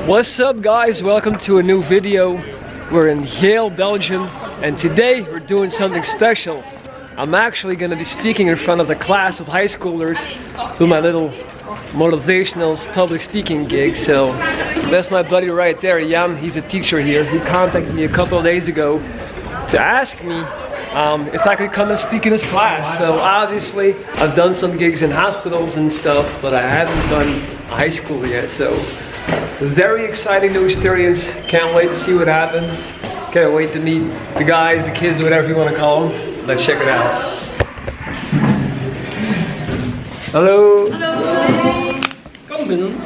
What's up guys, welcome to a new video. We're in Yale, Belgium, and today we're doing something special. I'm actually going to be speaking in front of a class of high schoolers through my little motivational public speaking gig. So that's my buddy right there, Jan. He's a teacher here. He contacted me a couple of days ago to ask me if I could come and speak in his class. So obviously I've done some gigs in hospitals and stuff, but I haven't done high school yet. So very exciting new experience. Can't wait to see what happens. Can't wait to meet the guys, the kids, whatever you want to call them. Let's check it out. Hello. Hello. Kom binnen.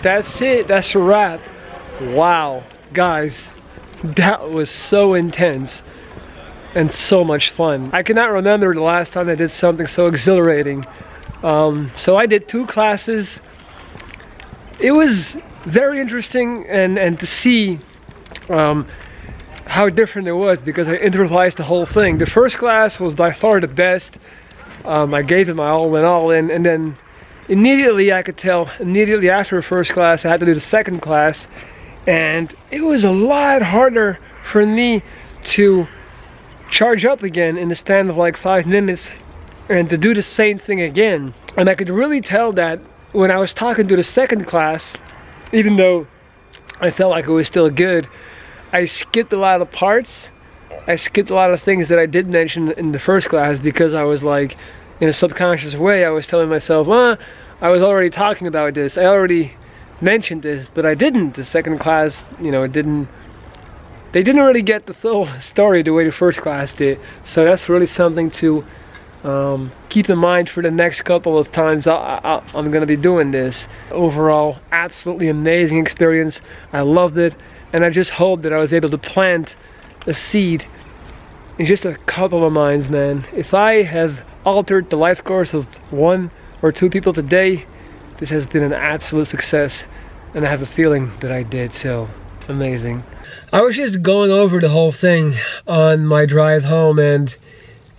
That's it, that's a wrap. Wow, guys, that was so intense and so much fun. I cannot remember the last time I did something so exhilarating. So I did 2 classes. It was very interesting and to see how different it was, because I improvised the whole thing. The first class was by far the best. I gave it my all, went all in, and then immediately I could tell, immediately after the first class I had to do the second class, and it was a lot harder for me to charge up again in the span of like 5 minutes and to do the same thing again. And I could really tell that when I was talking to the second class, even though I felt like it was still good, I skipped a lot of parts. I skipped a lot of things that I did mention in the first class, because I was like, in a subconscious way, I was telling myself, I was already talking about this, I already mentioned this, but I didn't. The second class, you know, they didn't really get the full story the way the first class did. So that's really something to keep in mind for the next couple of times I'm going to be doing this. Overall, absolutely amazing experience. I loved it, and I just hope that I was able to plant a seed in just a couple of minds, man. If I have altered the life course of 1 or 2 people today, this has been an absolute success, and I have a feeling that I did. So amazing. I was just going over the whole thing on my drive home, and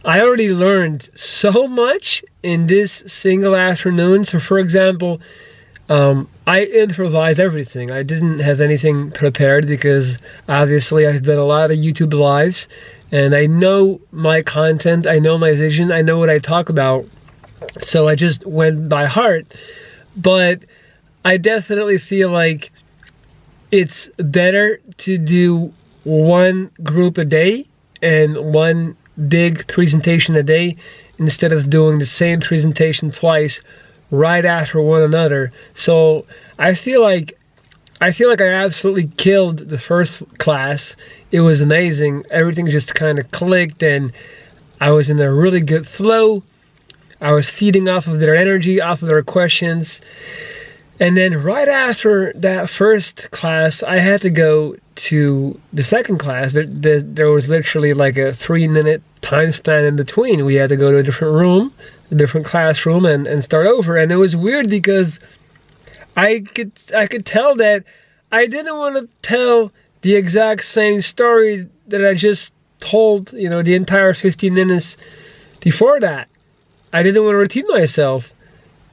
I already learned so much in this single afternoon. So for example, I improvised everything. I didn't have anything prepared because obviously I've done a lot of YouTube lives, and I know my content, I know my vision, I know what I talk about. So I just went by heart. But I definitely feel like it's better to do 1 group a day and 1 big presentation a day, instead of doing the same presentation twice right after one another. So I feel like I absolutely killed the first class. It was amazing. Everything just kind of clicked, and I was in a really good flow. I was feeding off of their energy, off of their questions. And then right after that first class, I had to go to the second class. There was literally like a 3-minute time span in between. We had to go to a different room, a different classroom, and start over. And it was weird because I could tell that I didn't want to tell the exact same story that I just told, you know, the entire 15 minutes before that. I didn't want to repeat myself.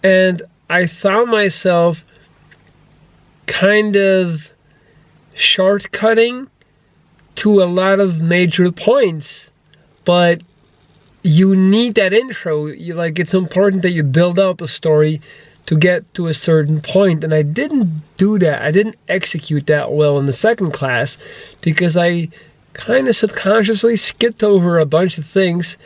And I found myself kind of shortcutting to a lot of major points. But you need that intro. It's important that you build up a story to get to a certain point, and I didn't do that. I didn't execute that well in the second class because I kind of subconsciously skipped over a bunch of things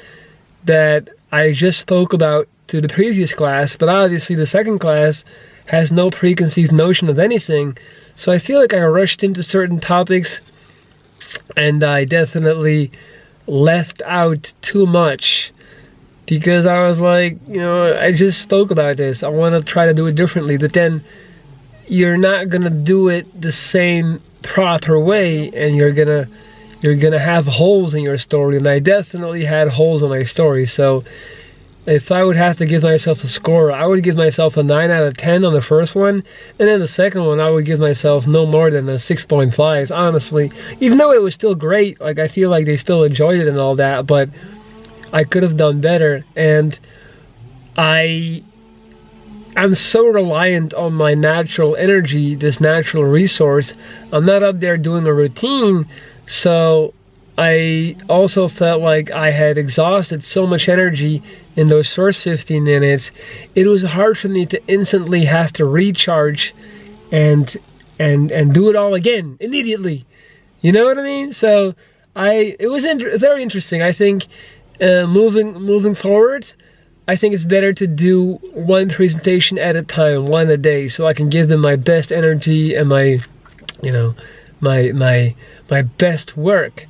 that I just spoke about to the previous class. But obviously the second class has no preconceived notion of anything, so I feel like I rushed into certain topics, and I definitely left out too much because I was like, you know, I just spoke about this. I want to try to do it differently, but then you're not gonna do it the same proper way, and you're gonna have holes in your story, and I definitely had holes in my story. So if I would have to give myself a score, I would give myself a 9 out of 10 on the first one, and then the second one I would give myself no more than a 6.5, honestly. Even though it was still great, like I feel like they still enjoyed it and all that, but I could have done better. And I'm so reliant on my natural energy, this natural resource. I'm not up there doing a routine, so I also felt like I had exhausted so much energy in those first 15 minutes. It was hard for me to instantly have to recharge and do it all again immediately. You know what I mean? So it was very interesting. I think moving forward, I think it's better to do one presentation at a time, one a day, so I can give them my best energy and my, you know, my best work.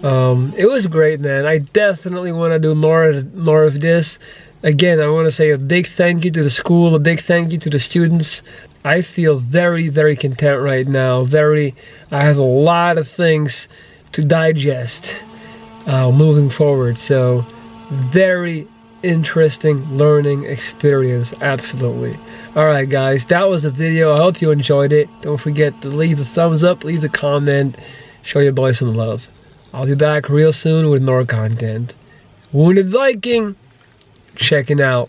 It was great, man. I definitely want to do more of this. Again, I want to say a big thank you to the school, a big thank you to the students. I feel very, very content right now. I have a lot of things to digest moving forward. So, very interesting learning experience, absolutely. Alright guys, that was the video. I hope you enjoyed it. Don't forget to leave a thumbs up, leave a comment, show your boys some love. I'll be back real soon with more content. Wounded Viking, checking out.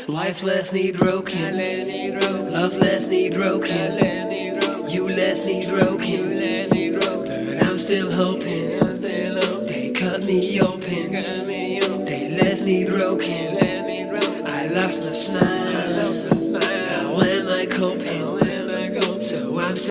Life left me broken, love left me broken, you left me broken, but I'm still hoping. They cut me open, they left me broken, I lost my smile.